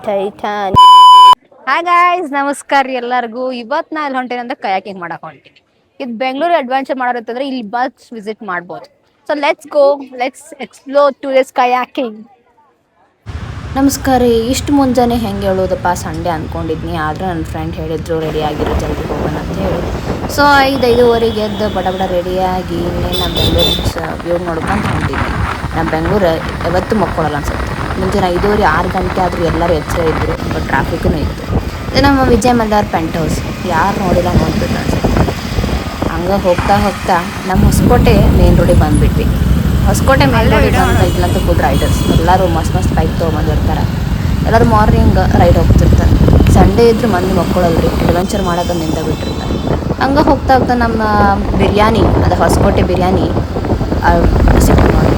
Titan. Hi guys, ನಮಸ್ಕಾರ ರೀ ಎಲ್ಲರಿಗೂ. ಇವತ್ತು ನಾ ಎಲ್ಲಿ ಹೊಂಟೇನೆ ಅಂದ್ರೆ ಕಯಾಕಿಂಗ್ ಮಾಡಕ್ ಹೊಂಟೀನಿ. ಇದು ಬೆಂಗಳೂರು ಅಡ್ವೆಂಚರ್ ಮಾಡೋರಂತಂದ್ರೆ ಇಲ್ಲಿ ಬಸ್ ವಿಸಿಟ್ ಮಾಡ್ಬೋದು. So let's go, let's explore to this kayaking. ನಮಸ್ಕಾರ ರೀ. ಇಷ್ಟು ಮುಂಜಾನೆ ಹೆಂಗೆ ಹೇಳೋದಪ್ಪ, ಸಂಡೇ ಅಂದ್ಕೊಂಡಿದ್ನಿ. ಆದರೆ ನನ್ನ ಫ್ರೆಂಡ್ ಹೇಳಿದ್ರು ರೆಡಿ ಆಗಿರೋ ಜಲ್ದಿ ಹೋಗೋಣ ಅಂತ ಹೇಳಿ. ಸೊ 5:05ವರೆಗೆ ಎದ್ದು ಬಡ ರೆಡಿಯಾಗಿ ಇನ್ನೇನು ನಮ್ಮ ಬೆಂಗಳೂರು ವ್ಯೂ ನೋಡ್ಕೊಂಡು ಹೊಂಟಿದ್ವಿ. ನಮ್ಮ ಬೆಂಗಳೂರು ಯಾವತ್ತೂ ಮಕ್ಕೊಳ್ಳಲ್ಲ ಅನ್ಸುತ್ತೆ. ಮುಂಜಾನೆ 5:30 6 ಗಂಟೆ ಆದರೂ ಎಲ್ಲರೂ ಎಚ್ಚರ ಇದ್ದರು. ಬಟ್ ಟ್ರಾಫಿಕ್ಕೂ ಇತ್ತು. ಇದು ನಮ್ಮ ವಿಜಯ ಮಲ್ಲಾರ್ ಪೆಂಟ್ ಹೌಸ್. ಯಾರು ನೋಡಿಲ್ಲ ನೋಡ್ಬೇಕು ಅನ್ಸುತ್ತೆ. ಹಂಗೆ ಹೋಗ್ತಾ ನಮ್ಮ ಹೊಸಕೋಟೆ ಮೇನ್ ರೋಡಿಗೆ ಬಂದುಬಿಟ್ವಿ. ಹೊಸಕೋಟೆ ಮೇನ್ ರೋಡಿಗೆ ಬಂದು ಇಲ್ಲಂತೂ ಫುಲ್ ರೈಡರ್ಸ್ ಎಲ್ಲರೂ ಮಸ್ತ್ ಬೈಕ್ ತೊಗೊಂಬಂದಿರ್ತಾರೆ. ಎಲ್ಲರೂ ಮಾರ್ನಿಂಗ್ ರೈಡ್ ಹೋಗ್ತಿರ್ತಾರೆ. ಸಂಡೇ ಇದ್ರೂ ಮಂದಿ ಮಕ್ಕಳಲ್ರಿ, ಅಡ್ವೆಂಚರ್ ಮಾಡೋಕೆ ನಿಂತ ಬಿಟ್ಟಿರ್ತಾರೆ. ಹಂಗೆ ಹೋಗ್ತಾ ನಮ್ಮ ಬಿರಿಯಾನಿ, ಅದು ಹೊಸಕೋಟೆ ಬಿರಿಯಾನಿ ಸಿಕ್ತು ನೋಡಿ.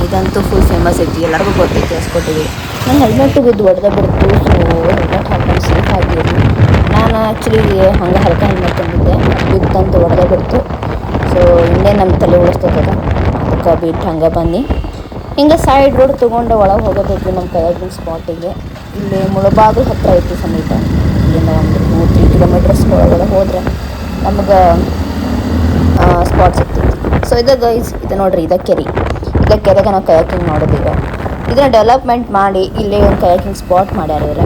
ಇದಂತೂ ಫುಲ್ ಫೇಮಸ್ ಐತಿ, ಎಲ್ಲರಿಗೂ ಗೊತ್ತೈತಿ ಹೊಸಕೋಟೆಗೆ. ನನ್ನ ಹೆಲ್ಮೆಟ್ಟು ಬಿದ್ದು ಹೊಡೆದ ಬಿಡ್ತು. ಸೊ ಹೆಲ್ಮೆಟ್ ಹಾಕೊಂಡು ಸೇಫ್ ಆಗಿರಿ. ನಾನು ಆ್ಯಕ್ಚುಲಿ ಹಂಗೆ ಹಲ್ಕ ಹೆಲ್ಮೆಟ್ ತಂದಿದ್ದೆ, ಬಿತ್ತಂತ ಹೊಡೆದ ಬಿಡ್ತು. ಸೊ ಇನ್ನೇ ನಮ್ಮ ತಲೆ ಉಳಿಸ್ತದ, ಅದಕ್ಕೆ ಬಿಟ್ಟು ಹಂಗೆ ಬನ್ನಿ. ಹಿಂಗೆ ಸೈಡ್ ರೋಡ್ ತೊಗೊಂಡು ಒಳಗೆ ಹೋಗೋದೈತಿ ನಮ್ಮ ಕಯಾಕಿಂಗ್ ಸ್ಪಾಟಿಗೆ. ಇಲ್ಲಿ ಮುಳಬಾಗಿಲು ಹತ್ತಿರ ಐತಿ ಸಮೀಪ. ಇಲ್ಲಿಂದ ಒಂದು 2-3 ಕಿಲೋಮೀಟರ್ಸ್ ಒಳಗಡೆ ಹೋದರೆ ನಮಗೆ ಸ್ಪಾಟ್ ಸಿಗ್ತೈತಿ. ಸೊ ಇದು ಗೈಸ್, ಇದು ನೋಡಿರಿ, ಇದು ಕೆರೆಗೆ ನಾವು ಕಯಾಕಿಂಗ್ ನೋಡೋದೀಗ. ಇದನ್ನ ಡೆವಲಪ್ಮೆಂಟ್ ಮಾಡಿ ಇಲ್ಲೇ ಒಂದು ಕಯಾಕಿಂಗ್ ಸ್ಪಾಟ್ ಮಾಡ್ಯಾರ ಇವ್ರೆ.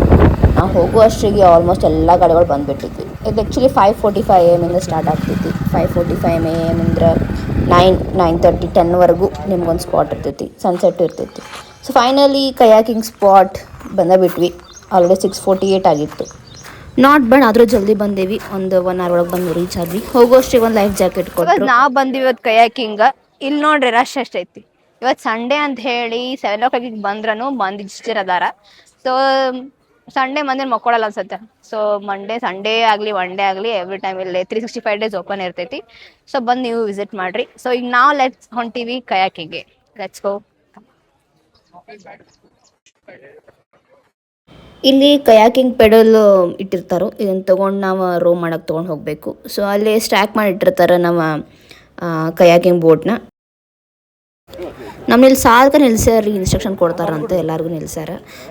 ನಾವು ಹೋಗುವಷ್ಟಿಗೆ ಆಲ್ಮೋಸ್ಟ್ ಎಲ್ಲ ಗಾಡಿಗಳು ಬಂದುಬಿಟ್ಟಿದ್ವಿ. ಇದು ಆ್ಯಕ್ಚುಲಿ 5:45 AM ಸ್ಟಾರ್ಟ್ ಆಗ್ತೈತಿ. 5:45 AM ಅಂದ್ರೆ 9:30 10ವರೆಗೂ ನಿಮ್ಗೊಂದು ಸ್ಪಾಟ್ ಇರ್ತೈತಿ, ಸನ್ಸೆಟ್ ಇರ್ತೈತಿ. ಸೊ ಫೈನಲಿ ಕಯಾಕಿಂಗ್ ಸ್ಪಾಟ್ ಬಂದುಬಿಟ್ವಿ. ಆಲ್ರೆಡಿ 6:48 ಆಗಿತ್ತು. ನಾಟ್ ಬ್ಯಾಡ್, ಆದರೂ ಜಲ್ದಿ ಬಂದೇವಿ. ಒಂದು 1 hour ಒಳಗೆ ಬಂದು ರೀಚ್ ಆದ್ವಿ. ಹೋಗೋಷ್ಟಿಗೆ ಒಂದು ಲೈಫ್ ಜಾಕೆಟ್ ಕೊಟ್ಟು ನಾವು ಬಂದಿವಿ ಇವತ್ತು ಕಯಾಕಿಂಗ್. ಇಲ್ಲಿ ನೋಡ್ರಿ ರಶ್ ಎಷ್ಟೈತಿ. ಇವತ್ತು ಸಂಡೇ ಅಂತ ಹೇಳಿ 7 o'clock ಬಂದ್ರೂ ಮಂದಿ ಇಷ್ಟಿರ ಅದಾರ. ಸೊ ಸಂಡೇ ಮಂದಿ ಮಕ್ಕೊಳಲ್ಲ ಅನ್ಸುತ್ತೆ. ಸೊ ಸಂಡೇ ಆಗಲಿ ಒನ್ ಡೇ ಆಗಲಿ ಎವ್ರಿ ಟೈಮ್ ಇಲ್ಲಿ 365 days ಓಪನ್ ಇರ್ತೈತಿ. ಸೊ ಬಂದು ನೀವು ವಿಸಿಟ್ ಮಾಡ್ರಿ. ಸೊ ಈಗ ನಾವು ಹೊಂಟೀವಿ ಕಯಾಕಿಂಗ್ಗೆ. Let's go. ಇಲ್ಲಿ ಕಯಾಕಿಂಗ್ ಪೆಡಲ್ ಇಟ್ಟಿರ್ತಾರೋ, ಇದನ್ನು ತೊಗೊಂಡು ನಾವು ರೋ ಮಾಡೋಕ್ಕೆ ತೊಗೊಂಡು ಹೋಗಬೇಕು. ಸೊ ಅಲ್ಲಿ ಸ್ಟ್ಯಾಕ್ ಮಾಡಿ ಇಟ್ಟಿರ್ತಾರೆ ನಮ್ಮ ಕಯಾಕಿಂಗ್ ಬೋಟ್ನ. ನಮ್ಮಲ್ಲಿ ಸಾಲ್ಕ ನಿಲ್ಸ್ಯಾರ, ಇನ್ಸ್ಟ್ರಕ್ಷನ್ ಕೊಡ್ತಾರಂತೆ ಎಲ್ಲರಿಗೂ ನಿಲ್ಸ್ಯಾರ.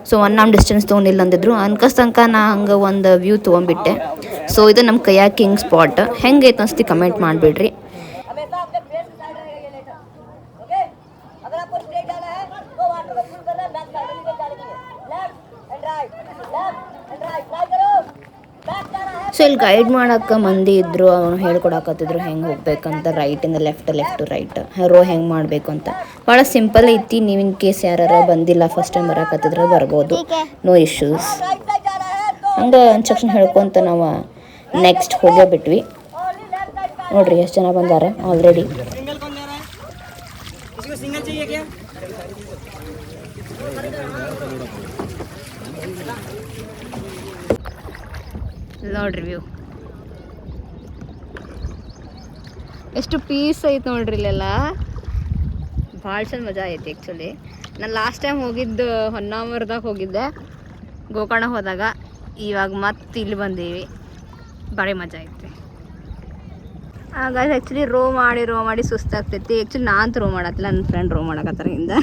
ಸೊ 1 hour ಡಿಸ್ಟೆನ್ಸ್ ತೊಗೊಂಡಿಲ್ಲ ಅಂದಿದ್ರು. ಅನ್ಕಸ್ತನಕ ನಾ ಹಂಗೆ ಒಂದು ವ್ಯೂ ತೊಗೊಂಡ್ಬಿಟ್ಟೆ. ಸೊ ಇದು ನಮ್ಮ ಕಯಾಕಿಂಗ್ ಸ್ಪಾಟ್. ಹೆಂಗೈತೆ ಅನ್ಸ್ತಿ ಕಮೆಂಟ್ ಮಾಡಿಬಿಡ್ರಿ. ಸೊ ಇಲ್ಲಿ ಗೈಡ್ ಮಾಡೋಕ್ಕೆ ಮಂದಿ ಇದ್ದರು. ಅವನು ಹೇಳ್ಕೊಡಕತ್ತಿದ್ರು ಹೆಂಗೆ ಹೋಗ್ಬೇಕಂತ, ರೈಟಿಂದ ಲೆಫ್ಟ್ ರೈಟ್ ರೋ ಹೆಂಗೆ ಮಾಡಬೇಕು ಅಂತ. ಭಾಳ ಸಿಂಪಲ್ ಐತಿ. ನೀವು ಇನ್ ಕೇಸ್ ಯಾರು ಬಂದಿಲ್ಲ, ಫಸ್ಟ್ ಟೈಮ್ ಬರೋಕತ್ತಿದ್ರೆ ಬರ್ಬೋದು, ನೋ ಇಶ್ಯೂಸ್. ಹಂಗೆ ಇನ್ಸ್ಟ್ರಕ್ಷನ್ ಹೇಳ್ಕೊಂತ ನಾವು ನೆಕ್ಸ್ಟ್ ಹೋಗೇ ಬಿಟ್ವಿ. ನೋಡ್ರಿ ಎಷ್ಟು ಜನ ಬಂದಾರ ಆಲ್ರೆಡಿ. ನೋಡ್ರಿ ವ್ಯೂ ಎಷ್ಟು ಪೀಸ್ ಐತೆ ನೋಡ್ರಿ. ಇಲ್ಲೆಲ್ಲ ಭಾಳ ಚಂದ ಮಜಾ ಐತಿ. ಆ್ಯಕ್ಚುಲಿ ನಾನು ಲಾಸ್ಟ್ ಟೈಮ್ ಹೋಗಿದ್ದು ಹೊನ್ನಾವರದಾಗ ಹೋಗಿದ್ದೆ, ಗೋಕರ್ಣ ಹೋದಾಗ. ಇವಾಗ ಮತ್ತೆ ಇಲ್ಲಿ ಬಂದೀವಿ. ಭಾರಿ ಮಜಾ ಐತಿ. ಆಗ ಆ್ಯಕ್ಚುಲಿ ರೋ ಮಾಡಿ ಸುಸ್ತಾಗ್ತೈತಿ. ಆ್ಯಕ್ಚುಲಿ ನಾನು ರೋ ಮಾಡತ್ತಿಲ್ಲ, ನನ್ನ ಫ್ರೆಂಡ್ ರೋ ಮಾಡಕತ್ತಾರ ಹಿಂದೆ.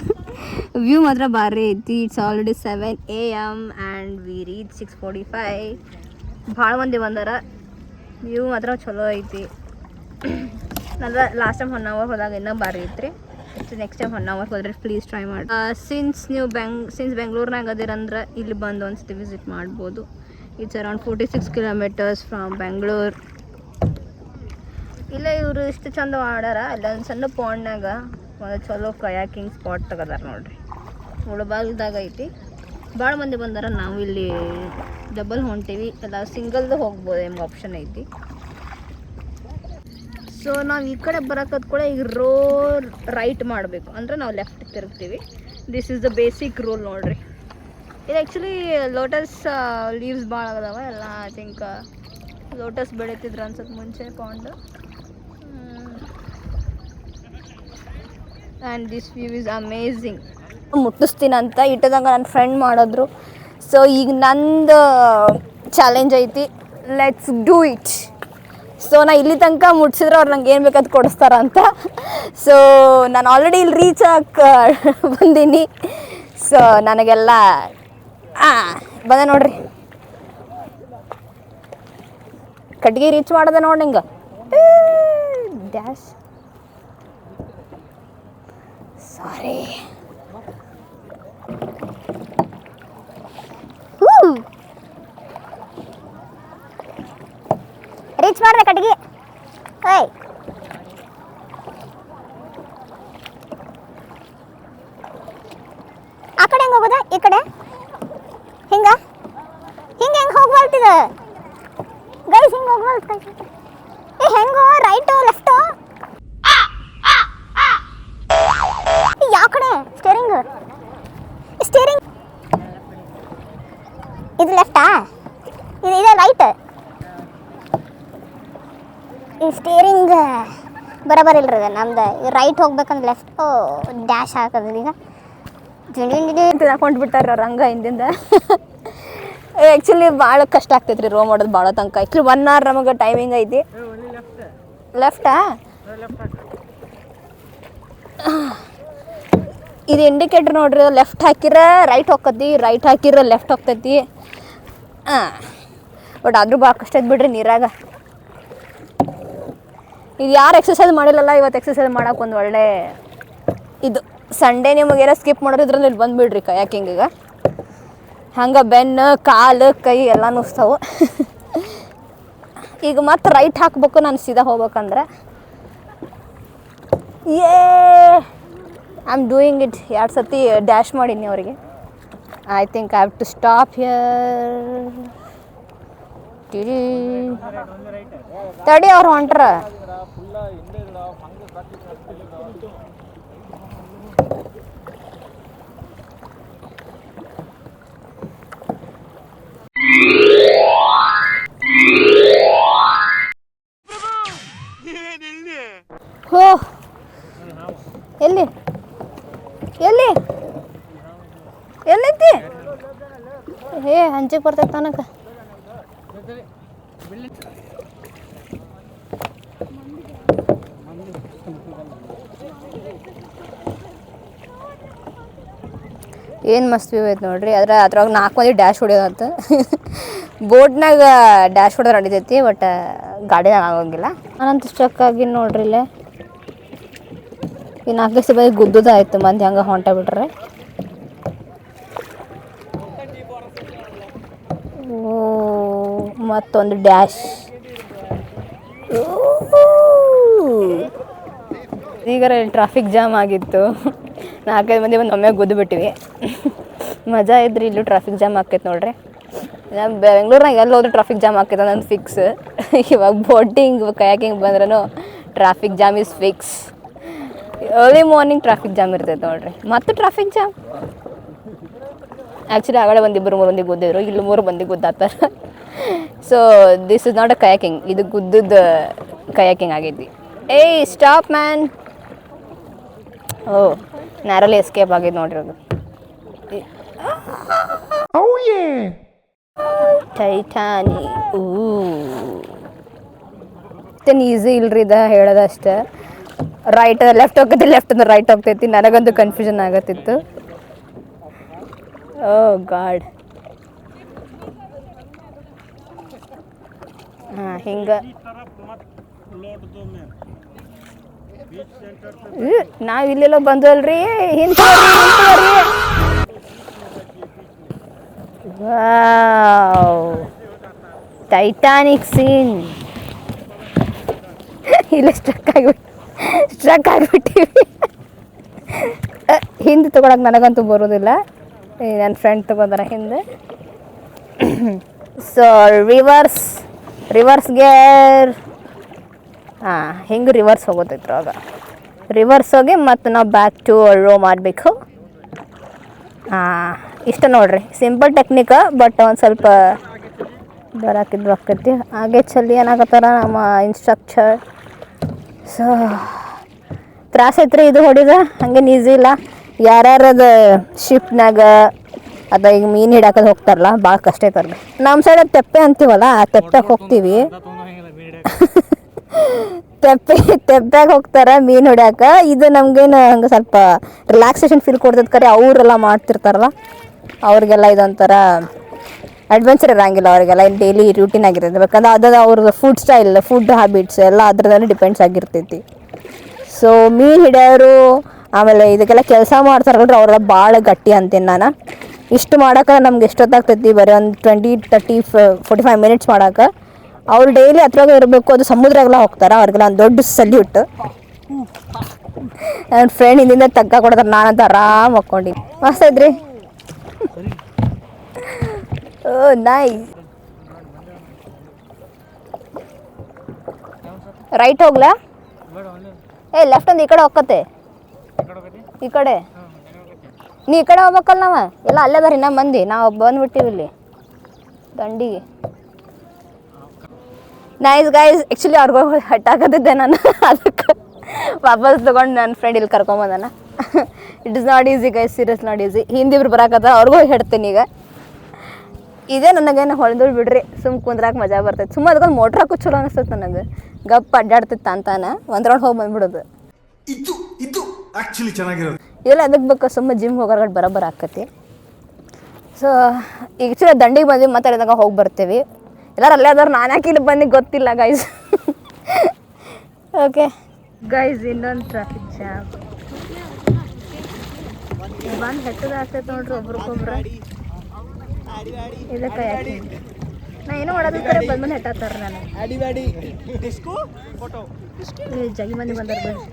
ವ್ಯೂ ಮಾತ್ರ ಭಾರಿ ಐತಿ. It's already 7 AM and we reach 6:45. ಭಾಳ ಮಂದಿ ಬಂದಾರ. ವ್ಯೂ ಮಾತ್ರ ಚಲೋ ಐತಿ. ನಾನು ಲಾಸ್ಟ್ ಟೈಮ್ ಹೊನ್ನಾವರ್ ಹೋದಾಗ ಇನ್ನೂ ಭಾರಿ ಐತ್ರಿ. ನೆಕ್ಸ್ಟ್ ಟೈಮ್ ಹೊನ್ನಾವರ್ ಹೋದ್ರೆ ಪ್ಲೀಸ್ ಟ್ರೈ ಮಾಡಿ. ಸಿನ್ಸ್ ನೀವು ಬೆಂಗಳೂರಿನಾಗ ಅದಿರಂದ್ರೆ ಇಲ್ಲಿ ಬಂದು ಒಂದ್ಸತಿ ವಿಸಿಟ್ ಮಾಡ್ಬೋದು. It's around 46 kilometers from Bengaluru. ಇಲ್ಲ ಇವರು ಇಷ್ಟು ಚಂದ ಮಾಡ್ಯಾರ. ಅಲ್ಲೊಂದು ಸಣ್ಣ ಪಾಂಡ್ನಾಗ ಒಂದು ಚಲೋ ಕಯಾಕಿಂಗ್ ಸ್ಪಾಟ್ ತೆಗದಾರ ನೋಡ್ರಿ. ಮುಳಬಾಗಿಲ್ದಾಗ ಐತಿ. ಭಾಳ ಮಂದಿ ಬಂದಾರ. ನಾವು ಇಲ್ಲಿ ಡಬಲ್ ಹೊಂಟೀವಿ, ಎಲ್ಲ ಸಿಂಗಲ್ದು ಹೋಗ್ಬೋದು ಎಂಬ ಆಪ್ಷನ್ ಐತಿ. ಸೊ ನಾವು ಈ ಕಡೆ ಬರೋಕದ್ ಕೂಡ ಈಗ ರೈಟ್ ಮಾಡಬೇಕು ಅಂದ್ರೆ ನಾವು ಲೆಫ್ಟ್ ತಿರುಗ್ತೀವಿ. This is the basic rule ನೋಡ್ರಿ. ಇದು ಆ್ಯಕ್ಚುಲಿ ಲೋಟಸ್ ಲೀವ್ಸ್ ಭಾಳ ಆಗದಾವ ಎಲ್ಲ. ಐ ಥಿಂಕ್ ಲೋಟಸ್ ಬೆಳೀತಿದ್ರು ಅನ್ಸತ್ತೆ ಮುಂಚೆ pond. And this view is amazing. ಮುಟ್ಟಿಸ್ತೀನಂತ ಇಟ್ಟದಂಗ ನನ್ನ ಫ್ರೆಂಡ್ ಮಾಡಿದ್ರು. ಸೊ ಈಗ ನಂದು ಚಾಲೆಂಜ್ ಐತಿ, ಲೆಟ್ಸ್ ಡೂ ಇಟ್. ಸೊ ನಾ ಇಲ್ಲಿ ತನಕ ಮುಟ್ಸಿದ್ರೆ ಅವ್ರು ನಂಗೆ ಏನು ಬೇಕಾದ್ ಕೊಡಿಸ್ತಾರಂತ. ಸೊ ನಾನು ಆಲ್ರೆಡಿ ಇಲ್ಲಿ ರೀಚ್ ಬಂದೀನಿ. ಸೊ ನನಗೆಲ್ಲ ಬಂದ ನೋಡ್ರಿ, ಕಟ್ಗೆ ರೀಚ್ ಮಾಡದ ನೋಡಿ ಹಿಂಗೆ ಡ್ಯಾಶ್. ಸಾರಿ, ರೀಚ್ ಮಾಡ್ದೆ ಕಟ್ಗೆ. ಏಯ್ ಆ ಕಡೆ ಹೆಂಗೆ ಹೋಗೋದ? ಈ ಕಡೆ ಹಿಂಗ ಹಿಂಗೆ ಹೆಂಗೆ ಹೋಗ್ಬಾರ್ತಿದ ಗೈಸ್, ಹಿಂಗೆ ಹೋಗ್ಬಾರ್ದು. ಏ ಹೆಂಗೋ ರೈಟು ಲೆಫ್ಟು? ಯಾವ ಕಡೆ ಸ್ಟೇರಿಂಗ್? ಸ್ಟೇರಿಂಗ್ ಇದು ಲೆಫ್ಟಾ? ಇದೆ ರೈಟ್. ಈ ಸ್ಟೇರಿಂಗ್ ಬರೋಬರ್ ಇಲ್ರಿ ನಮ್ದು. ರೈಟ್ ಹೋಗ್ಬೇಕಂದ್ರೆ ಲೆಫ್ಟ್ ಡ್ಯಾಶ್ ಹಾಕೋದು. ಈಗ ಹಾಕೊಂಡು ಬಿಟ್ಟಾರ ಅವ್ರು ಹಂಗೆ ಹಿಂದಿಂದ. ಆ್ಯಕ್ಚುಲಿ ಭಾಳ ಕಷ್ಟ ಆಗ್ತೈತೆ ರೀ ರೋ ಮಾಡೋದು ಭಾಳ ತನಕ. ಆ್ಯಕ್ಚುಲಿ 1 hour ನಮಗೆ ಟೈಮಿಂಗ್ ಐತಿ. ಲೆಫ್ಟಾ? ಇದು ಇಂಡಿಕೇಟ್ರ್ ನೋಡ್ರಿ, ಲೆಫ್ಟ್ ಹಾಕಿರ ರೈಟ್ ಹೋಗ್ತೈತಿ, ರೈಟ್ ಹಾಕಿರ ಲೆಫ್ಟ್ ಹೋಗ್ತೈತಿ. ಬಟ್ ಆದರೂ ಭಾಳ ಕಷ್ಟ ಐತೆ ಬಿಡ್ರಿ ನೀರಾಗ. ಇದು ಯಾರು ಎಕ್ಸಸೈಸ್ ಮಾಡಿಲ್ಲಲ್ಲ, ಇವತ್ತು ಎಕ್ಸಸೈಸ್ ಮಾಡೋಕೆ ಒಂದು ಒಳ್ಳೆ ಇದು. ಸಂಡೇ ನಿಮಗೇನೋ ಸ್ಕಿಪ್ ಮಾಡೋದು ಇದ್ರಲ್ಲಿ ಇಲ್ಲಿ ಬಂದುಬಿಡ್ರಿ ಕಯಾಕಿಂಗಿಗೆ. ಹಂಗೆ ಬೆನ್ನು ಕಾಲು ಕೈ ಎಲ್ಲ ನುಸ್ತಾವು. ಈಗ ಮತ್ತೆ ರೈಟ್ ಹಾಕ್ಬೇಕು ನಾನು ಸೀದಾ ಹೋಗ್ಬೇಕಂದ್ರೆ. I am doing it. 2 ಸತಿ ಡ್ಯಾಶ್ ಮಾಡೀನಿ ಅವರಿಗೆ. I think I have to stop here. ತಡಿ, ಅವ್ರು ಹೊಂಟ್ರ. ಹೋ, ಎಲ್ಲಿ ಎಲ್ಲಿ ಎಲ್ಲೈತಿ? ಹಂಚಿಗೆ ಬರ್ತೈತೆ ತನಕ. ಏನು ಮಸ್ತ್ ವ್ಯೂ ಐತೆ ನೋಡ್ರಿ. ಅದ್ರಾಗ 4 ಮಂದಿ ಡ್ಯಾಶ್ ಹೊಡಿಯೋದಂತ. ಬೋಟ್ನಾಗ ಡ್ಯಾಶ್ ಹೊಡೆದ್ರೆ ನಡಿತೈತಿ, ಬಟ್ ಗಾಡಿನಾಗ ಆಗೋಂಗಿಲ್ಲ. ನಾನಂತೂ ಸ್ಟ್ರಕ್ ಆಗಿ ನೋಡ್ರಿ ಇಲ್ಲೇ. ಈ 4 ದಿವಸ ಬರೀ ಗುದ್ದೋದಾಯ್ತು ಮಂದಿ ಹಂಗೆ ಹೊಂಟ ಬಿಟ್ರೆ. ಮತ್ತೊಂದು ಡ್ಯಾಶ್. ಈಗ ಟ್ರಾಫಿಕ್ ಜಾಮ್ ಆಗಿತ್ತು. 4-5 ಮಂದಿ ಒಂದು ಒಮ್ಮೆ ಗುದ್ದು ಬಿಟ್ಟಿವಿ. ಮಜಾ ಇದ್ರಿ. ಇಲ್ಲೂ ಟ್ರಾಫಿಕ್ ಜಾಮ್ ಆಕೈತೆ ನೋಡ್ರಿ. ನಮ್ಮ ಬೆಂಗ್ಳೂರ್ನಾಗ ಎಲ್ಲಿ ಹೋದ್ರೂ ಟ್ರಾಫಿಕ್ ಜಾಮ್ ಆಕೈತೆ ನಂದು ಫಿಕ್ಸ್. ಇವಾಗ ಬೋಟಿಂಗ್ ಕಯಾಕಿಂಗ್ ಬಂದ್ರೂ traffic jam is fix. Early morning traffic jam ಇರ್ತೈತೆ ನೋಡ್ರಿ. ಮತ್ತು ಟ್ರಾಫಿಕ್ ಜಾಮ್ ಆ್ಯಕ್ಚುಲಿ ಆಗಲೇ 1-2-3 ಮಂದಿ ಗುದ್ದಿದ್ರು, ಇಲ್ಲಿ 3 ಮಂದಿ ಗುದ್ದಾತಾರ. So this is not a kayaking, ಇದು ಗುದ್ದದ ಕಯಾಕಿಂಗ್ ಆಗೈತಿ. Hey stop man. Oh, nearly escape ಆಗಿದೆ ನೋಡ್ರಿ ಅದು. ಟೈಟಾನಿ. ಮತ್ತೇನು ಈಸಿ ಇಲ್ರಿ ಇದು ಹೇಳೋದಷ್ಟೇ. ರೈಟ್ ಲೆಫ್ಟ್ ಹೋಗ್ತೈತಿ, ಲೆಫ್ಟ್ ಅಂದ್ರೆ ರೈಟ್ ಹೋಗ್ತೈತಿ. ನನಗಂತೂ ಕನ್ಫ್ಯೂಷನ್ ಆಗತ್ತಿತ್ತು. ಓ ಗಾಡ್. ಹಾಂ, ಹಿಂಗೆ ನಾವು ಇಲ್ಲೆಲ್ಲ ಬಂದ್ವಲ್ರಿ. ಹಿಂದೆ ಟೈಟಾನಿಕ್ ಸೀನ್. ಇಲ್ಲ ಸ್ಟ್ರಕ್ ಆಗಿಬಿಟ್ಟಿವಿ. ಹಿಂದೆ ತೊಗೊಳಕ್ಕೆ ನನಗಂತೂ ಬರೋದಿಲ್ಲ. ನನ್ನ ಫ್ರೆಂಡ್ ತೊಗೊಂಡಾರ ಹಿಂದೆ. So reverse gear. ಹಾಂ, ಹಿಂಗೆ ರಿವರ್ಸ್ ಹೋಗೋತೈತ್ರ ಆಗ. ರಿವರ್ಸ್ ಹೋಗಿ ಮತ್ತು ನಾವು ಬ್ಯಾಕ್ ಟು ರೋ ಮಾಡಬೇಕು. ಹಾಂ, ಇಷ್ಟ ನೋಡ್ರಿ, ಸಿಂಪಲ್ ಟೆಕ್ನಿಕ್. ಬಟ್ ಒಂದು ಸ್ವಲ್ಪ ಬರಾಕಿದ್ದು ಆಕೈತಿ. ಹಾಗೆ ಚಲ್ಲಿ ಏನಾಗತ್ತಾರ ನಮ್ಮ ಇನ್ಸ್ಟ್ರಕ್ಟರ್. ಸೊ ತ್ರಾಸ ಐತ್ರಿ ಇದು ಹೊಡಿದ. ಹಂಗೇನು ಈಸಿ ಇಲ್ಲ. ಯಾರ್ಯಾರದ ಶಿಪ್ನಾಗ ಅದ ಈಗ ಮೀನು ಹಿಡಾಕದು ಹೋಗ್ತಾರಲ್ಲ, ಭಾಳ ಕಷ್ಟ ಐತಲ್ಲ. ನಮ್ಮ ಸೈಡ್ ತೆಪ್ಪೆ ಅಂತೀವಲ್ಲ, ಆ ತೆಪ್ಪೆಗೆ ಹೋಗ್ತೀವಿ. ತೆಪ್ಪಾಗ ಹೋಗ್ತಾರೆ ಮೀನು ಹೊಡ್ಯಾಕ. ಇದು ನಮ್ಗೇನು ಹಂಗೆ ಸ್ವಲ್ಪ ರಿಲ್ಯಾಕ್ಸೇಷನ್ ಫೀಲ್ ಕೊಡ್ತೈತೆ. ಕರೆ ಅವರೆಲ್ಲ ಮಾಡ್ತಿರ್ತಾರಲ್ಲ, ಅವ್ರಿಗೆಲ್ಲ ಇದೊಂಥರ ಅಡ್ವೆಂಚರ್ ಇರೋಂಗಿಲ್ಲ, ಅವರಿಗೆಲ್ಲ ಡೈಲಿ ರೂಟೀನ್ ಆಗಿರುತ್ತೆ. ಬೇಕಂದ್ರೆ ಅದು ಅವ್ರದ್ದು ಫುಡ್ ಸ್ಟೈಲ್, ಫುಡ್ ಹ್ಯಾಬಿಟ್ಸ್ ಎಲ್ಲ ಅದ್ರದಲ್ಲಿ ಡಿಪೆಂಡ್ಸ್ ಆಗಿರ್ತೈತಿ. ಸೊ ಮೀನು ಹಿಡಿಯೋರು ಆಮೇಲೆ ಇದಕ್ಕೆಲ್ಲ ಕೆಲಸ ಮಾಡ್ತಾರಲ್ರಿ ಅವರೆಲ್ಲ ಭಾಳ ಗಟ್ಟಿ ಅಂತೀನಿ ನಾನು. ಇಷ್ಟು ಮಾಡೋಕೆ ನಮ್ಗೆ ಎಷ್ಟೊತ್ತಾಗ್ತೈತಿ, ಬರೀ ಒಂದು 20-30-45 ಮಿನಿಟ್ಸ್ ಮಾಡೋಕೆ. ಅವ್ರು ಡೈಲಿ ಹತ್ರಗೆ ಇರಬೇಕು, ಅದು ಸಮುದ್ರಗೆಲ್ಲ ಹೋಗ್ತಾರೆ, ಅವ್ರಿಗೆಲ್ಲ ಒಂದು ದೊಡ್ಡ ಸಲ್ಯೂಟ್. ನನ್ನ ಫ್ರೆಂಡ್ ಹಿಂದಿಂದ ತಗ್ಗ ಕೊಡ್ತಾರೆ, ನಾನಂತ ಆರಾಮ್ ಹಾಕ್ಕೊಂಡು ಮಸ್ತ್ ಐತ್ರಿ. ಓ ನೈಸ್. ರೈಟ್ ಹೋಗ್ಲಾ? ಲೆಫ್ಟ್ ಒಂದು ಈ ಕಡೆ ಹೋಗತ್ತೆ, ಈ ಕಡೆ ನೀ ಈ ಕಡೆ ಹೋಗ್ಬೇಕಲ್ಲ. ನಾವು ಎಲ್ಲ ಅಲ್ಲೇ ಅದಾರ ಇನ್ನೂ ಮಂದಿ, ನಾವು ಬಂದ್ಬಿಟ್ಟಿವಿ ಇಲ್ಲಿ ದಂಡಿಗೆ. Nice guys. ಆ್ಯಕ್ಚುಲಿ ಅವ್ರಿಗೆ ಹಟ್ಟಾಕತ್ತಿದ್ದೆ ನಾನು, ಅದಕ್ಕೆ ವಾಪಸ್ ತೊಗೊಂಡು ನನ್ನ ಫ್ರೆಂಡ್ ಇಲ್ಲಿ ಕರ್ಕೊಂಬಂದಾನ. It is not easy guys, serious not easy. ಹಿಂದಿಬ್ರು ಬರಾಕತ್ತ, ಅವ್ರಿಗೂ ಹೇಳ್ತೀನಿ ಈಗ. ಇದೇ ನನಗೇನು ಹೊಳ್ದು ಬಿಡ್ರಿ, ಕುಂದ್ರಾಕ ಮಜಾ ಬರ್ತೈತೆ. ಸುಮ್ಮ ಅದಕ್ಕೆ ಮೋಟ್ರ್ ಹಾಕೋ ಚಲೋ ಅನಿಸ್ತೈತೆ ನನಗೆ. ಗಪ್ ಅಡ್ಡಾಡ್ತಿತ್ತು ಅಂತಾನೆ ಒಂದು ರೌಂಡ್ ಹೋಗಿ ಬಂದ್ಬಿಡೋದು. ಇದು ಆ್ಯಕ್ಚುಲಿ ಚೆನ್ನಾಗಿರೋದು. ಇದೆಲ್ಲ ಅದಕ್ಕೆ ಬೇಕು, ಸುಮ್ಮ ಜಿಮ್ ಹೋಗೋರ್ಗಡೆ ಬರೋಬ್ಬರ ಆಕತಿ. ಸೊ ಈಗ ಚೂರ ದಂಡಿಗೆ ಬಂದ್ವಿ, ಮಾತಾಡಿದಾಗ ಹೋಗಿ ಬರ್ತೀವಿ. ಎಲ್ಲರೂ ಅಲ್ಲೇ ಅದಾರು, ನಾನು ಯಾಕೆ ಇಲ್ಲಿ ಬಂದು ಗೊತ್ತಿಲ್ಲ ಗೈಸ್. ಓಕೆ ಗೈಸ್, ಇನ್ನೊಂದು ಟ್ರಾಫಿಕ್ ಜಾಮ್ ಬಂದು ಹೆಟ್ಟದ ಆಗ್ತೈತೆ ನೋಡ್ರಿ ಒಬ್ರಿಗೊಬ್ರು. ಇದಕ್ಕೆ ಯಾಕೆ ನಾ ಏನೋ ಮಾಡೋದಿರ್ತಾರೆ ಬಂದು ಹೆಟ್ಟಾತಾರ. ನಾನು ಜಗಿ ಮಂದಿ ಬಂದಾರ ಬಿಡ್ರಿ,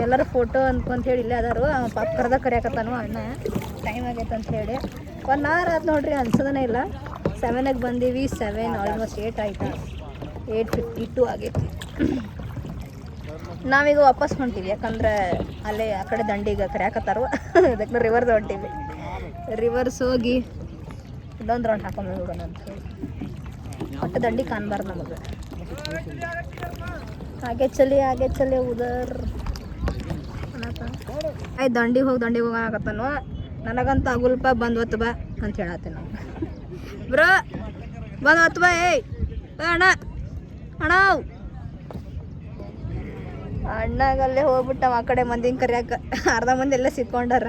ಎಲ್ಲರೂ ಫೋಟೋ ಅಂದ್ಕೊಂತ ಹೇಳಿ ಇಲ್ಲೇ ಅದಾರು. ಪಾಪ ಕರ್ದ ಕರಿಯಾಕತ್ತಾನು ಅಣ್ಣ, ಟೈಮ್ ಆಗೈತೆ ಅಂತ ಹೇಳಿ. 1 hour ಆಯ್ತು ನೋಡ್ರಿ, ಅನ್ಸೋದನೇ ಇಲ್ಲ. 7ಗೆ ಬಂದೀವಿ, 7 ಆಲ್ಮೋಸ್ಟ್ 8 ಆಯ್ತು, 8:52 ಆಗೈತಿ. ನಾವೀಗ ವಾಪಸ್ ಹೊಂಟೀವಿ, ಯಾಕಂದ್ರೆ ಅಲ್ಲೇ ಆ ಕಡೆ ದಂಡಿಗೆ ಕರಿಯಾಕತ್ತಾರು. ಅದಕ್ಕೆ ರಿವರ್ಸ್ ಹೊಂಟೀವಿ. ರಿವರ್ಸ್ ಹೋಗಿ ಇನ್ನೊಂದು ರೌಂಡ್ ಹಾಕೊಂಡು ಹೋಗೋಣ ಅಂತ ಹೇಳಿ. ಒಟ್ಟು ದಂಡಿ ಕಾಣಬಾರ್ದು ನಮಗೆ. ಹಾಗೆ ಚಲಿ ಉದರ್ ಆಯ್ತು. ದಂಡಿಗೆ ಹೋಗಿ ಆಗತ್ತಾನು. ನನಗಂತ ಆಗುಲ್ಪ ಬಂದ್ವತ್ತು ಬಾ ಅಂತ ಹೇಳತ್ತೀನಿ ನಾವು. ಬ್ರೋ ಬಂದ್ವತ್ತು ಬಾ. ಅಣ್ಣ ಅಣ್ಣಗಲ್ಲೇ ಹೋಗ್ಬಿಟ್ಟ ಆ ಕಡೆ ಮಂದಿನ ಕರಿಯಾಕ. ಅರ್ಧ ಮಂದಿ ಎಲ್ಲ ಸಿಕ್ಕೊಂಡಾರ.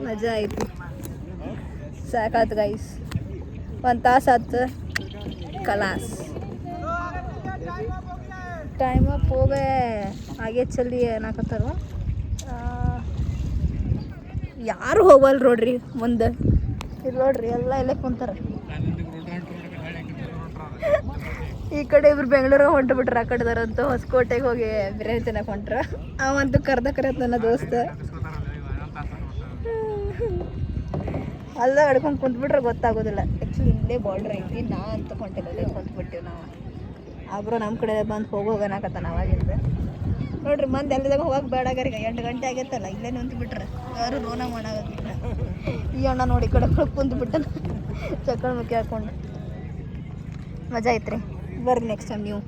ಮಜಾ ಆಯ್ತು, ಸಾಕಾಯ್ತು ಗೈಸ್. 1 ತಾಸು ಆಯ್ತು ಕಲಾಸ್. ಟೈಮ್ ಅಪ್ ಹೋಗೇ ಹಾಗೆ ಚಲ್ಲಿ ಏನಾಕತ್ತಾರ. ಯಾರು ಹೋಗಲ್ಲ ನೋಡ್ರಿ ಮುಂದೆ. ಇಲ್ಲಿ ನೋಡ್ರಿ ಎಲ್ಲ ಇಲ್ಲೇ ಕುಂತಾರ. ಈ ಕಡೆ ಇಬ್ರು ಬೆಂಗಳೂರಿಗೆ ಹೊಂಟು ಬಿಟ್ರ, ಆ ಕಡೆದಾರಂತೂ ಹೊಸಕೋಟೆಗೆ ಹೋಗಿ ಬಿರಿಯಾನಿ ತಿನ್ನಕ್ಕೆ ಹೊಂಟ್ರ. ಅವಂತೂ ಕರೆದ ನನ್ನ ದೋಸ್ತ ಅಲ್ದಾಗ ಅಡ್ಕೊಂಡು ಕುಂತ್ಬಿಟ್ರೆ ಗೊತ್ತಾಗೋದಿಲ್ಲ. ಆ್ಯಕ್ಚುಲಿ ಇಲ್ಲೇ ಬಾರ್ಡ್ರ್ ಐತಿ, ನಾ ಅಂತ ಹೊಂಟಿಲ್ಲ, ಇಲ್ಲೇ ಕುಂತ್ಬಿಟ್ಟಿವಿ ನಾವು. ಆಗ್ರೂ ನಮ್ಮ ಕಡೆ ಬಂದು ಹೋಗೋಗನಾಕತ್ತ ನಾವಾಗಿಂದ. ನೋಡ್ರಿ ಮಂದಿ ಅಲ್ಲಿದಾಗ ಹೋಗಕ್ಕೆ ಬೇಡಾಗಾರಿಗೆ 8 ಗಂಟೆ ಆಗೈತಲ್ಲ, ಇಲ್ಲೇ ನಿಂತ್ಬಿಟ್ರೆ ಯಾರು ರೋನ ಮಾಡಾಗೋದಿಲ್ಲ. ಈ ಅಣ್ಣ ನೋಡಿ ಈ ಕಡೆ ಕುಂತ್ಬಿಟ್ಟ ಚಕ್ಕಳ ಮುಖಿ ಹಾಕೊಂಡು. ಮಜಾ ಐತ್ರಿ, ಬರ್ರಿ ನೆಕ್ಸ್ಟ್ ಟೈಮ್ ನೀವು.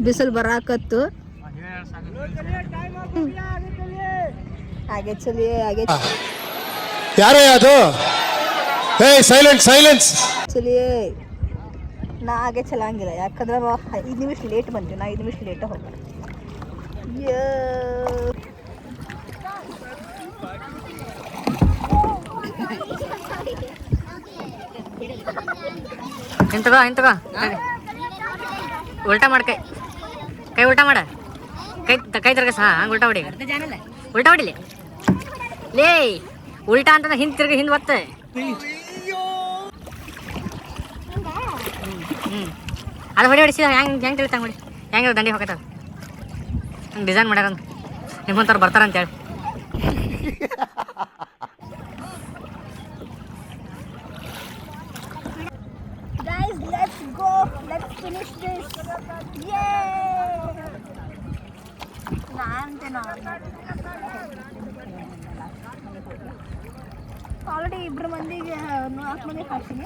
ಬಿಸಿಲು ಬರಾಕತ್ತು. ಹಾಗೆ ಚಲಿ ಯಾರೇ ಅದು? ಸೈಲೆನ್ಸ್ ಚಲಿ. ನಾ ಹಾಗೆ ಚಲಂಗಿಲ್ಲ, ಯಾಕಂದ್ರೆ 5 ನಿಮಿಷ ಲೇಟ್ ಬಂತೀವಿ. ನಾ 5 ನಿಮಿಷ ಲೇಟ ಹೋಗ್ಬಾರ್ದು. ಇಂತಗ ಉಲ್ಟಾ ಮಾಡ, ಕೈ ಉಲ್ಟಾ ಮಾಡ, ಕೈ ತಿರ್ಗಸ. ಹಂಗೆ ಉಲ್ಟಾ ಹೊಡಿ, ಉಲ್ಟಾ ಹೊಡಿಲಿ ಲೇ. ಉಲ್ಟಾ ಅಂತ ಹಿಂದೆ ತಿರ್ಗಿ ಹಿಂದೆ ಒತ್ತ. ಅದು ಹೊಡಿ ಸೀದಾ. ಹೆಂಗೆ ತಿಳ್ತಂಗೆ ಹೊಡಿ. ಹೆಂಗೆ ದಂಡಿ ಹೋಗತ್ತ ಹಂಗೆ ಡಿಸೈನ್ ಮಾಡ್ಯಾರ. ನಿಮ್ಮಂಥವ್ರು ಬರ್ತಾರಂತೇಳಿ. Guys, let's go. Let's finish this. Yay! Already 2 ಮಂದಿಗೆ 4 ಮಂದಿಗೆ ಹಾಕ್ತೀನಿ.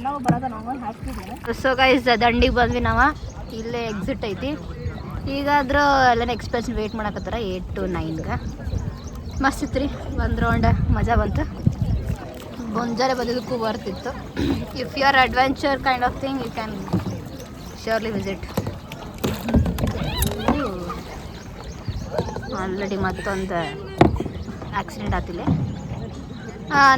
ನಾವು ಬರೋದ ನಾವು ಹಾಕ್ತಿದ್ದೀವಿ. ಸೊ ಗೈಸ್, ದಂಡಿಗೆ ಬಂದ್ವಿ ನಾವು. ಇಲ್ಲೇ ಎಕ್ಸಿಟ್ ಐತಿ. ಈಗಾದ್ರೂ ಎಲ್ಲ ಎಕ್ಸ್ಪ್ರೆಸ್ ವೇಟ್ ಮಾಡಕತ್ತಾರ 8 to 9ಗೆ. ಮಸ್ತ್ ಇತ್ತು ರೀ, 1 ರೌಂಡ್ ಮಜಾ ಬಂತು. ಮುಂಜಾನೆ ಬಂದಿದ್ದಕ್ಕೂ ಬರ್ತಿತ್ತು. If you are adventure kind of thing, you can surely visit. Already ಮತ್ತೊಂದು ಆಕ್ಸಿಡೆಂಟ್ ಆತಿಲ್ಲ.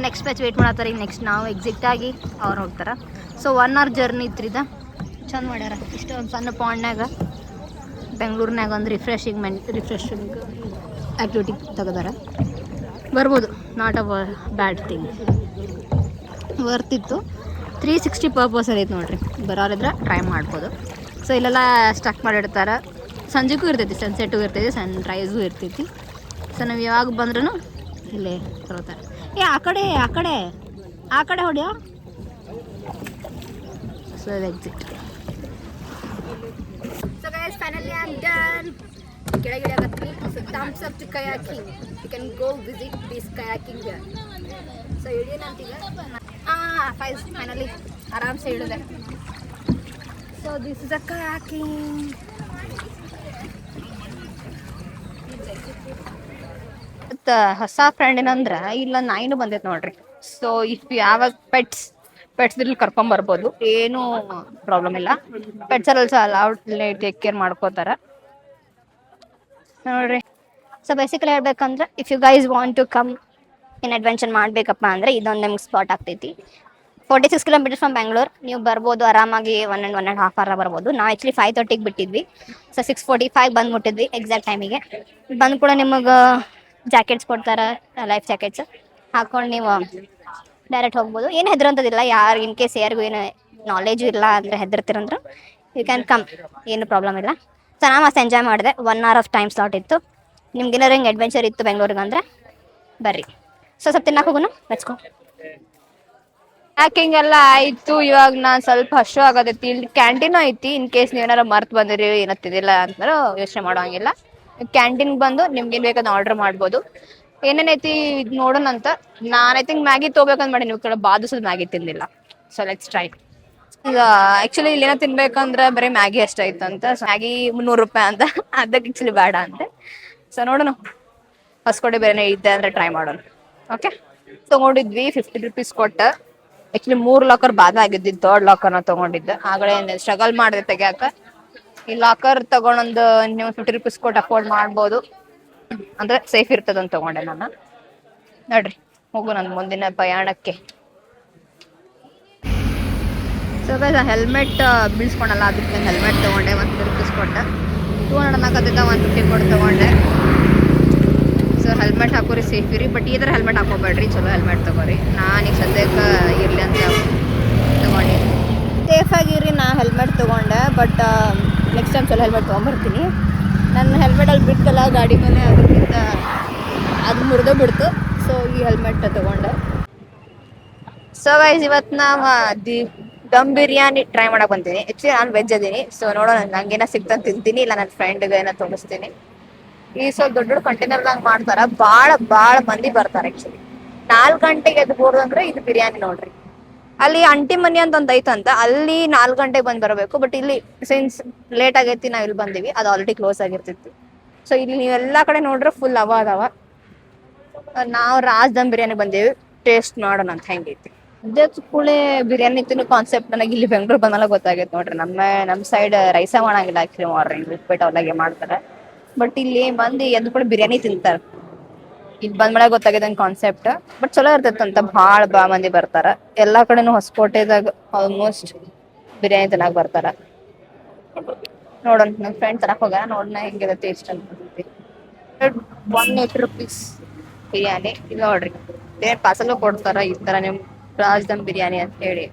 ನೆಕ್ಸ್ಟ್ ಬ್ಯಾಚ್ ವೇಟ್ ಮಾಡತ್ತಾರೆ. ಈಗ ನೆಕ್ಸ್ಟ್ ನಾವು ಎಕ್ಸಿಟ್ ಆಗಿ ಅವ್ರು ಹೋಗ್ತಾರೆ. ಸೊ 1 hour ಜರ್ನಿ ಇತ್ರಿದ ಚಂದ ಮಾಡ್ಯಾರ. ಇಷ್ಟ ಒಂದು ಸಣ್ಣ ಪಾಂಡ್ನಾಗ ಬೆಂಗ್ಳೂರ್ನಾಗ ಒಂದು ರಿಫ್ರೆಶಿಂಗ್ ಆ್ಯಕ್ಟಿವಿಟಿ ತೆಗೆದಾರ. ಬರ್ಬೋದು, ನಾಟ್ ಅ ಬ್ಯಾಡ್ ಥಿಂಗ್, ವರ್ತಿತ್ತು. 360 ಪರ್ಪಸ್ ಐತೆ ನೋಡ್ರಿ, ಬರೋರಿದ್ರೆ ಟ್ರೈ ಮಾಡ್ಬೋದು. ಸೊ ಇಲ್ಲೆಲ್ಲ ಸ್ಟಕ್ ಮಾಡಿಡ್ತಾರೆ. ಸಂಜೆಗೂ ಇರ್ತೈತಿ, ಸನ್ಸೆಟು ಇರ್ತೈತಿ, ಸನ್ರೈಸು ಇರ್ತೈತಿ. ಸೊ ನಾವು ಯಾವಾಗ ಬಂದ್ರೂ ಇಲ್ಲೇ ತಗೋತಾರೆ. ಆ ಕಡೆ ಹೊಡಿಯೋ. So exit. So guys finally I am done. ಕೆಳಗೆ ಆಗತ್ರಿ. So thumbs up to kayaking. You can go visit this kayaking here. So ಇಳಿಯಂತೀಗ ಫೈನಲಿ ಆರಾಮ್ಸೆ ಇಳಿದೆ. So this is a kayaking. ಮತ್ತು ಹೊಸ ಫ್ರೆಂಡ್ ಏನಂದ್ರೆ ಇಲ್ಲ ನಾಯಿನೂ ಬಂದೈತೆ ನೋಡ್ರಿ. ಸೊ ಇಫ್ ಯಾವಾಗ ಪೆಟ್ಸ್ ಕರ್ಕೊಂಬರ್ಬೋದು, ಏನೂ ಪ್ರಾಬ್ಲಮ್ ಇಲ್ಲ. Pets also allowed, take care ಮಾಡ್ಕೋತಾರೆ ನೋಡ್ರಿ. ಸೊ ಬೇಸಿಕಲಿ ಹೇಳ್ಬೇಕಂದ್ರೆ if you guys want to come in adventure ಮಾಡಬೇಕಪ್ಪ ಅಂದರೆ ಇದೊಂದು ನಿಮ್ಗೆ ಸ್ಪಾಟ್ ಆಗ್ತೈತಿ. 46 kilometers ಫ್ರಮ್ ಬೆಂಗಳೂರು. ನೀವು ಬರ್ಬೋದು ಆರಾಮಾಗಿ 1.5 hour ಬರ್ಬೋದು. ನಾವು ಆ್ಯಕ್ಚುಲಿ 5:30ಗೆ ಬಿಟ್ಟಿದ್ವಿ. ಸೊ 6:45 ಬಂದು ಮುಟ್ಟಿದ್ವಿ ಎಕ್ಸಾಕ್ಟ್ ಟೈಮಿಗೆ. ಬಂದು ಕೂಡ ನಿಮಗೆ ಜಾಕೆಟ್ಸ್ ಕೊಡ್ತಾರೆ, ಲೈಫ್ ಜಾಕೆಟ್ಸ್ ಹಾಕ್ಕೊಂಡು ನೀವು ಡೈರೆಕ್ಟ್ ಹೋಗ್ಬೋದು. ಏನು ಹೆದರಂಥದ್ದಿಲ್ಲ. ಯಾರು ಇನ್ ಕೇಸ್ ಯಾರಿಗೂ ಏನು ನಾಲೆಜು ಇಲ್ಲ ಅಂದರೆ ಹೆದರ್ತಿರಂದ್ರೆ ಯು ಕ್ಯಾನ್ ಕಮ್, ಏನು ಪ್ರಾಬ್ಲಮ್ ಇಲ್ಲ. ಸೊ ನಾನು ಮಸ್ತ್ ಎಂಜಾಯ್ ಮಾಡಿದೆ. 1 hour ಆಫ್ ಟೈಮ್ ಸ್ಲಾಟ್ ಇತ್ತು. ನಿಮ್ಗೇನಾರು ಹಿಂಗೆ ಅಡ್ವೆಂಚರ್ ಇತ್ತು ಬೆಂಗಳೂರಿಗೆ ಅಂದರೆ ಬರ್ರಿ. ಸೊ ಸ್ವಲ್ಪ ತಿನ್ನಕ್ಕೆ ಹೋಗೋಣ, ಲೆಟ್ಸ್ ಗೋ. ಪ್ಯಾಕಿಂಗ್ ಎಲ್ಲ ಆಯಿತು. ಇವಾಗ ನಾನು ಸ್ವಲ್ಪ ಹಶು ಆಗೋದೈತಿ. ಇಲ್ಲಿ ಕ್ಯಾಂಟೀನು ಐತಿ. ಇನ್ ಕೇಸ್ ನೀವೇನಾರು ಮರ್ತು ಬಂದಿರಿ ಏನತ್ತಿದಿಲ್ಲ ಅಂದ್ರೆ ಯೋಚನೆ ಮಾಡೋಂಗಿಲ್ಲ. ಕ್ಯಾಂಟೀನ್ಗೆ ಬಂದು ನಿಮ್ಗೇನು ಬೇಕಾದ್ರೆ ಆರ್ಡರ್ ಮಾಡ್ಬೋದು. ಏನೇನೈತಿ ಇದು ನೋಡೋಣ ಅಂತ. ನಾನು ಐ ಥಿಂಕ್ ಮ್ಯಾಗಿ ತೊಗೋಬೇಕಂತ ಮಾಡಿ, ನೀವು ಕಡೆ ಬಾದುಸದ ಮ್ಯಾಗಿ ತಿಂದಿಲ್ಲ. So let's try. ಈಗ ಆ್ಯಕ್ಚುಲಿ ಇಲ್ಲಿ ಏನೋ ತಿನ್ಬೇಕಂದ್ರೆ ಬರೀ ಮ್ಯಾಗಿ ಅಷ್ಟೈತಂತ. ಸೊ ಮ್ಯಾಗಿ 300 ರೂಪಾಯಿ ಅಂತ, ಅದಕ್ಕೆ ಆ್ಯಕ್ಚುಲಿ ಬೇಡ ಅಂತೆ. ಸೊ ನೋಡೋಣ, ಹೊಸ್ಕೊಡೆ ಬೇರೆ ಇದ್ದೆ ಅಂದರೆ ಟ್ರೈ ಮಾಡೋಣ. ಓಕೆ, ತೊಗೊಂಡಿದ್ವಿ 50 rupees ಕೊಟ್ಟು. ಆ್ಯಕ್ಚುಲಿ 3 ಲಾಕರ್ ಬಾಧ ಆಗಿದ್ದು, 3rd ಲಾಕರ್ನ ತೊಗೊಂಡಿದ್ದೆ. ಆಗಲೇ ಸ್ಟ್ರಗಲ್ ಮಾಡಿದೆ ತೆಗಿಯಾಕ. ಈ ಲಾಕರ್ ತೊಗೊಂಡೊಂದು ನೀವು 50 rupees ಕೊಟ್ಟು ಅಫೋರ್ಡ್ ಮಾಡ್ಬೋದು, ಅಂದರೆ ಸೇಫ್ ಇರ್ತದಂತ ತೊಗೊಂಡೆ ನಾನು. ನೋಡ್ರಿ, ಹೋಗು ನನ್ನ ಮುಂದಿನ ಪ್ರಯಾಣಕ್ಕೆ. ಸೊ ಗೈಸ್ ಹೆಲ್ಮೆಟ್ ಬೀಳ್ಸ್ಕೊಳಲ್ಲ, ಅದಕ್ಕೆ ನಾನು ಹೆಲ್ಮೆಟ್ ತೊಗೊಂಡೆ. 150 rupees ಕೊಟ್ಟೆ. 200 ಅನ್ನಕತ್ತಿದ್ದ, 150 ಕೊಟ್ಟು ತೊಗೊಂಡೆ. ಸೊ ಹೆಲ್ಮೆಟ್ ಹಾಕೋರಿ, ಸೇಫ್ ಇರಿ. ಬಟ್ ಈ ಥರ ಹೆಲ್ಮೆಟ್ ಹಾಕೋಬೇಡ್ರಿ, ಚಲೋ ಹೆಲ್ಮೆಟ್ ತೊಗೋರಿ. ನಾನೀಗ ಸದ್ಯಕ್ಕೆ ಇರಲಿ ಅಂತ ತೊಗೊಂಡಿನಿ. ಸೇಫಾಗಿರಿ. ನಾ ಹೆಲ್ಮೆಟ್ ತೊಗೊಂಡೆ, ಬಟ್ ನೆಕ್ಸ್ಟ್ ಟೈಮ್ ಚಲೋ ಹೆಲ್ಮೆಟ್ ತೊಗೊಂಬರ್ತೀನಿ. ನನ್ನ ಹೆಲ್ಮೆಟಲ್ಲಿ ಬಿಟ್ಟಲ್ಲ ಗಾಡಿ ಮೇಲೆ, ಅದಕ್ಕಿಂತ ಅದು ಮುರಿದು ಬಿಡ್ತು. ಸೊ ಈ ಹೆಲ್ಮೆಟ್ ತೊಗೊಂಡೆ. ಸೊ ಗೈಸ್ ಇವತ್ತು ನಾವು ದಮ್ ಬಿರಿಯಾನಿ ಟ್ರೈ ಮಾಡಕ್ಕೆ ಬಂತೀನಿ. ಆ್ಯಕ್ಚುಲಿ ನಾನು ವೆಜ್ ಅದೀನಿ. ಸೊ ನೋಡೋಣ, ನಂಗೇನೋ ಸಿಕ್ತಂತ ತಿಂತೀನಿ, ಇಲ್ಲ ನನ್ನ ಫ್ರೆಂಡ್ಗೆ ಏನೋ ತೋರಿಸ್ತೀನಿ. ಈ ಸೊ ದೊಡ್ಡ ದೊಡ್ಡ ಕಂಟೈನರ್ದಾಗ ಮಾಡ್ತಾರ. ಭಾಳ ಮಂದಿ ಬರ್ತಾರೆ. ಆ್ಯಕ್ಚುಲಿ 4 ಗಂಟೆಗೆ ಎದ್ಬೋದು ಅಂದ್ರೆ ಇದು ಬಿರಿಯಾನಿ ನೋಡ್ರಿ. ಅಲ್ಲಿ ಅಂಟಿ ಮನಿ ಅಂತ ಒಂದು ಐತಂತ, ಅಲ್ಲಿ 4 ಗಂಟೆಗೆ ಬಂದು ಬರಬೇಕು. ಬಟ್ ಇಲ್ಲಿ ಸಿನ್ಸ್ ಲೇಟ್ ಆಗೈತಿ, ನಾವು ಇಲ್ಲಿ ಬಂದೀವಿ, ಅದು ಆಲ್ರೆಡಿ ಕ್ಲೋಸ್ ಆಗಿರ್ತಿತ್ತು. ಸೊ ಇಲ್ಲಿ ನೀವೆಲ್ಲ ಕಡೆ ನೋಡ್ರೆ ಫುಲ್ ಅದಾವ. ನಾವು ರಾಜ್ ದಮ್ ಬಿರಿಯಾನಿ ಬಂದೀವಿ, ಟೇಸ್ಟ್ ಮಾಡೋಣ ಅಂತ ಹೆಂಗೈತಿ. ಸದ್ಯಕ್ಕೆ ಕೂಳೆ ಬಿರಿಯಾನಿ ತಿನ್ನೋ ಕಾನ್ಸೆಪ್ಟ್ ನನಗೆ ಇಲ್ಲಿ ಬೆಂಗಳೂರು ಬಂದಲ್ಲ ಗೊತ್ತಾಗೈತೆ ನೋಡ್ರಿ. ನಮ್ಮ ಸೈಡ್ ರೈಸ ಮಾಡಂಗಿಲ್ಲ ಆ್ಯಕ್ಚುಲಿ, ಮಾರ್ನಿಂಗ್ ಉಪ್ಪಿಟ್ಟು ಅವ್ಲಾಗೆ ಮಾಡ್ತಾರೆ. ಬಟ್ ಇಲ್ಲಿ ಮಂದಿ ಎದ್ದು ಕೂಡ ಬಿರಿಯಾನಿ ತಿಂತಾರೆ. ಇಲ್ಲಿ ಬಂದ ಮೇಲೆ ಗೊತ್ತಾಗಿದೆ ಕಾನ್ಸೆಪ್ಟ್. ಬಟ್ ಚಲೋ ಇರ್ತೈತಂತ, ಭಾಳ ಮಂದಿ ಬರ್ತಾರ. ಎಲ್ಲಾ ಕಡೆನೂ ಹೊಸಕೋಟೆದಾಗ ಆಲ್ಮೋಸ್ಟ್ ಬಿರಿಯಾನಿ ತಿನ್ನಕ್ ಬರ್ತಾರ. ನೋಡೋಣ, ನಮ್ಮ ಫ್ರೆಂಡ್ ತರಕ್ ಹೋಗ ನೋಡೋಣ ಹೆಂಗಿದೆ ಟೇಸ್ಟ್ ಅಂತ. 180 rupees ಬಿರಿಯಾನಿ. ಇಲ್ಲ ನೋಡ್ರಿ, ಬೇರೆ ಪಾರ್ಸಲ್ ಕೊಡ್ತಾರ. ಈ ತರ ನಿಮ್ ರಾಜ್ ದಮ್ ಬಿರಿಯಾನಿ ಅಂತ ಹೇಳಿ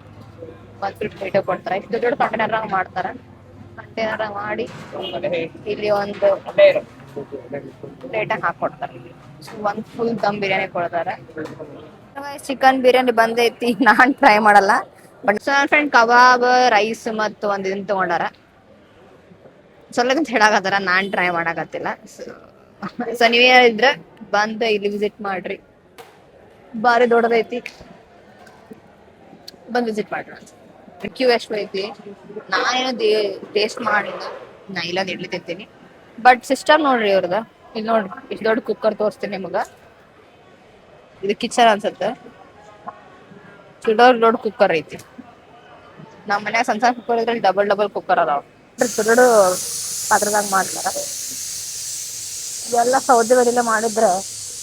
1 plate ಕೊಡ್ತಾರ. ಇಷ್ಟು ದೊಡ್ಡ ಕಂಟೈನರ್ ಮಾಡ್ತಾರ. ಕಂಟೈನರ್ ಮಾಡಿ ಇಲ್ಲಿ ಒಂದು ಪ್ಲೇಟ್ ಹಾಕೊಡ್ತಾರೆ. ಒಂದು ಫುಲ್ ದಮ್ ಬಿರಿಯಾನಿ ಕೊಡ್ತಾರೆ. ಚಿಕನ್ ಬಿರಿಯಾನಿ ಬಂದೈತಿ, ನಾನ್ ಟ್ರೈ ಮಾಡಲ್ಲ. ಬಟ್ ನನ್ನ ಫ್ರೆಂಡ್ ಕಬಾಬ್, ರೈಸ್ ಮತ್ತು ಒಂದು ಇದನ್ನ ತಗೊಂಡಾರ. ಚಲೋದಂತ ಹೇಳಾಕತ್ತಾರ, ನಾನ್ ಟ್ರೈ ಮಾಡಾಕತ್ತಿಲ್ಲ. ಸೊ ನೀವೇ ಇದ್ರೆ ಬಂದು ಇಲ್ಲಿ ವಿಸಿಟ್ ಮಾಡ್ರಿ, ಬಾರಿ ದೊಡ್ಡದೈತಿ. ಬಂದು ವಿಸಿಟ್ ಮಾಡ್ರಿ. ಕ್ಯೂ ಎಷ್ಟು ಐತಿ, ನಾನೇನೋ ಟೇಸ್ಟ್ ಮಾಡಿಲ್ಲ, ನಾ ಇಲ್ಲದ ಇಡ್ಲಿ ತಿಂತೀನಿ. ಬಟ್ ಸಿಸ್ಟಮ್ ನೋಡ್ರಿ ಇವ್ರದ. ಇಲ್ಲಿ ನೋಡ್ರಿ, ಇಷ್ಟು ದೊಡ್ಡ ಕುಕ್ಕರ್ ತೋರಿಸ್ತೀನಿ ನಿಮಗ. ಇದು ಕಿಚನ್ ಅನ್ಸುತ್ತೆ. ದೊಡ್ಡ ಕುಕ್ಕರ್ ಐತಿ. ನಮ್ಮ ಮನ್ಯಾಗ ಸಣ್ಣ ಕುಕ್ಕರ್ ಇದ್ರಲ್ಲಿ ಡಬಲ್ ಕುಕ್ಕರ್ ಅದಾವ. ದೊಡ್ಡ ಪಾತ್ರದಾಗ ಮಾಡ್ತಾರ. ಇವೆಲ್ಲ ಸೌದೆ ಒಲೆಲ್ಲ ಮಾಡಿದ್ರೆ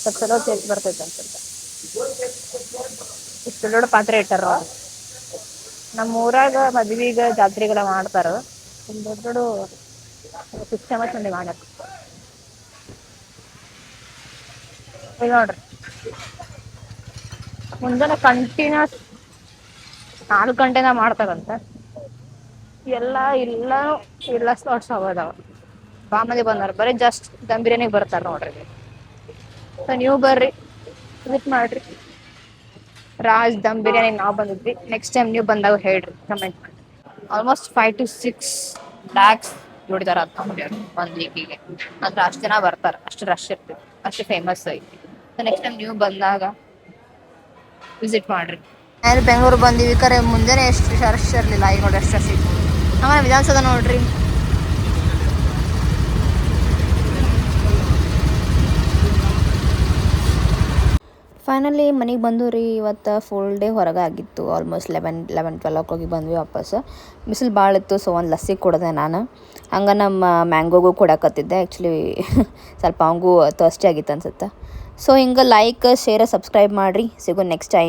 ಸ್ವಲ್ಪ ಚಲೋ ಟೇಸ್ಟ್ ಬರ್ತೈತೆ ಅನ್ಸುತ್ತೆ. ದೊಡ್ಡ ದೊಡ್ಡ ಪಾತ್ರೆ ಇಟ್ಟಾರ ಅವ್ರು. ನಮ್ಮ ಊರಾಗ ಮದ್ವಿಗ ಜಾತ್ರೆಗಳ ಮಾಡ್ತಾರ, ದೊಡ್ಡ ದೊಡ್ಡ ಸಿಸ್ಟಮ ಚಂದ ಮಾಡಕ್. ಈಗ ನೋಡ್ರಿ ಮುಂಜಾನೆ ಕಂಟಿನ್ಯೂಸ್ 4 ಗಂಟೆನ ಮಾಡ್ತಾರಂತ. ಎಲ್ಲ ಸ್ಲಾಟ್ಸ್ ಅದಾವ. ಮಂದಿ ಬಂದಾರ, ಬರೀ ಜಸ್ಟ್ ದಮ್ ಬಿರಿಯಾನಿಗೆ ಬರ್ತಾರ ನೋಡ್ರಿ. ಸೊ ನೀವು ಬರ್ರಿ, ವಿಸಿಟ್ ಮಾಡ್ರಿ. ರಾಜ್ ದಮ್ ಬಿರಿಯಾನಿ ನಾವು ಬಂದಿದ್ವಿ. ನೆಕ್ಸ್ಟ್ ಟೈಮ್ ನೀವು ಬಂದಾಗ ಹೇಳ್ರಿ, ಕಮೆಂಟ್ ಮಾಡಿ. ಆಲ್ಮೋಸ್ಟ್ 5 to 6 lakhs ದುಡಿದಾರ ಅಂತ ಒಂದ್ ವೀಕಿಗೆ. ಅಂದ್ರೆ ಅಷ್ಟು ಜನ ಬರ್ತಾರ, ಅಷ್ಟು ರಶ್ ಇರ್ತೀವಿ, ಅಷ್ಟು ಫೇಮಸ್ ಐತಿ. ಸೊ ನೆಕ್ಸ್ಟ್ ಟೈಮ್ ನೀವು ಬಂದಾಗ ವಿಸಿಟ್ ಮಾಡ್ರಿ. ನಾನು ಬೆಂಗಳೂರು ಬಂದೀವಿ, ಕರೆ ಮುಂಜಾನೆ ಎಷ್ಟು ರಶ್ ಇರಲಿಲ್ಲ, ಈಗ ನೋಡಿ ಎಷ್ಟು ರಶ್ ಇತ್ತು. ಆಮೇಲೆ ವಿಧಾನಸೌಧ ನೋಡ್ರಿ. ಫೈನಲಿ ಮನೆಗೆ ಬಂದು ರೀ. ಇವತ್ತು ಫುಲ್ ಡೇ ಹೊರಗೆ ಆಗಿತ್ತು. ಆಲ್ಮೋಸ್ಟ್ 11-12 o'clock ಬಂದ್ವಿ ವಾಪಸ್. ಬಿಸಿಲು ಭಾಳ ಇತ್ತು, ಸೊ ಒಂದು ಲಸ್ಸಿ ಕುಡ್ದೆ ನಾನು. ಹಂಗೆ ನಮ್ಮ ಮ್ಯಾಂಗೋಗೂ ಕೊಡಕತ್ತಿದ್ದೆ. ಆ್ಯಕ್ಚುಲಿ ಸ್ವಲ್ಪ ಅವಂಗೂ ತರ್ಸ್ಟಿ ಆಗಿತ್ತು ಅನ್ಸುತ್ತೆ. ಸೊ ಹಿಂಗೆ ಲೈಕ್, ಶೇರ್, ಸಬ್ಸ್ಕ್ರೈಬ್ ಮಾಡಿರಿ. ಸಿಗೋ ನೆಕ್ಸ್ಟ್ ಟೈಮ್.